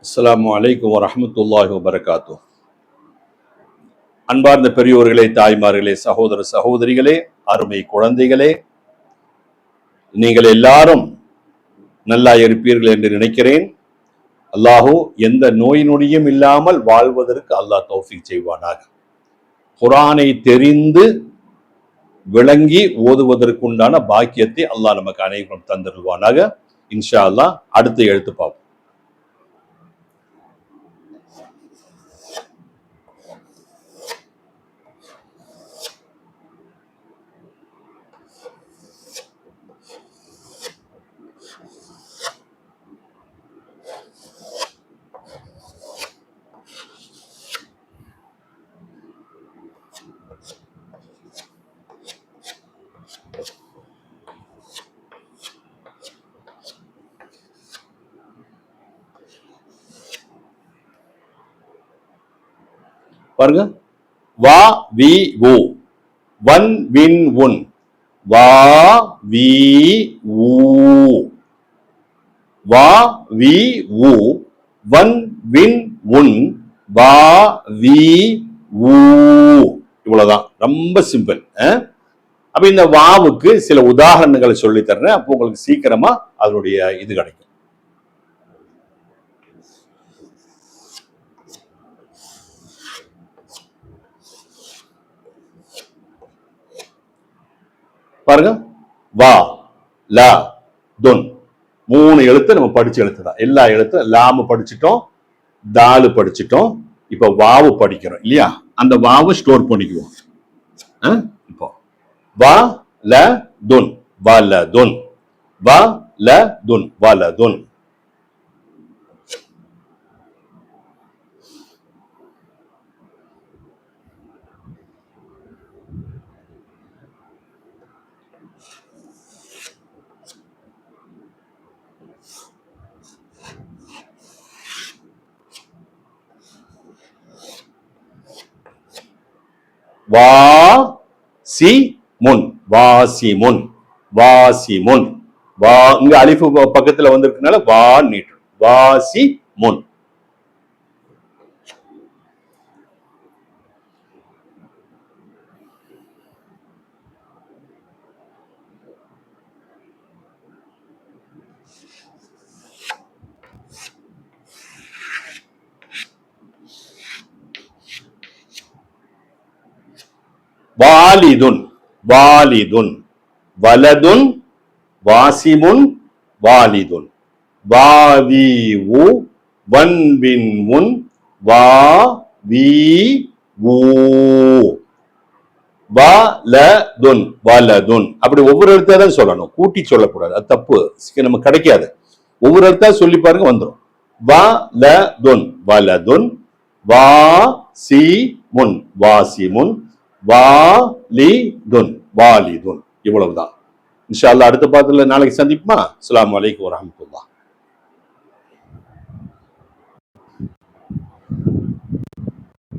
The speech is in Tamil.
அஸ்ஸலாமு அலைக்கும் வரஹ்மத்துல்லாஹி வபரகாத்து. அன்பார்ந்த பெரியோர்களே, தாய்மார்களே, சகோதர சகோதரிகளே, அருமை குழந்தைகளே, நீங்கள் எல்லாரும் நல்லா இருப்பீர்கள் என்று நினைக்கிறேன். அல்லாஹு எந்த நோய் நொடியும் இல்லாமல் வாழ்வதற்கு அல்லாஹ் தௌஃபீக் செய்வானாக. குர்ஆனை தெரிந்து விளங்கி ஓதுவதற்குண்டான பாக்கியத்தை அல்லாஹ் நமக்கு அனைவரும் தந்திருவானாக. இன்ஷா அல்லாஹ். அடுத்த எழுத்து பார்ப்போம். பாருங்க, வா வி வு, வன் வின் உன், வா வி ஊ, வா வி ஊ, வன் வின் உன், வா வி ஊ. இவ்வளவுதான், ரொம்ப சிம்பிள். அப்ப இந்த வாவுக்கு சில உதாரணங்களை சொல்லி தர்றேன். அப்போ உங்களுக்கு சீக்கிரமா அதனுடைய இது கிடைக்கும். பாருங்க, வா லா துன், மூணு எழுத்து நம்ம படிச்ச எழுத்து தான். எல்லா எழுத்தும் லாமு படிச்சுட்டோம், தாலு படிச்சுட்டோம், இப்ப வாவு படிக்கிறோம் இல்லையா? அந்த வாவு ஸ்டோர் பண்ணிக்குவோம். இப்போ வா ல துன், வல துன், வா ல துன், வல துன். வா சி முன், வாசிமுன், வாசிமுன். வா இங்க அலிஃபு பக்கத்துல வந்திருக்கனால வா நீட்டு, வாசி முன். வாலிதுன், வாலிதுன், வலதுன், வாசிமுன், வாலிதுன், வாவி உ, வன்பின் முன், வா வி ஊ, வலதுன், வலதுன். அப்படி ஒவ்வொரு எழுத்தா தான் சொல்லணும், கூட்டி சொல்லக்கூடாது, அது தப்பு, நமக்கு கிடைக்காது. ஒவ்வொரு எழுத்தா சொல்லி பாருங்க, வந்துடும். வலதுன், வலதுன், வா சி முன், வாசிமுன், வாலிதுன், வாலிதுன். இவ்வளவுதான். இன்ஷா அல்லாஹ் அடுத்த பாடத்துல நாளைக்கு சந்திப்போமா? அஸ்ஸலாமு அலைக்கும் வரஹ்மத்துல்லாஹ்.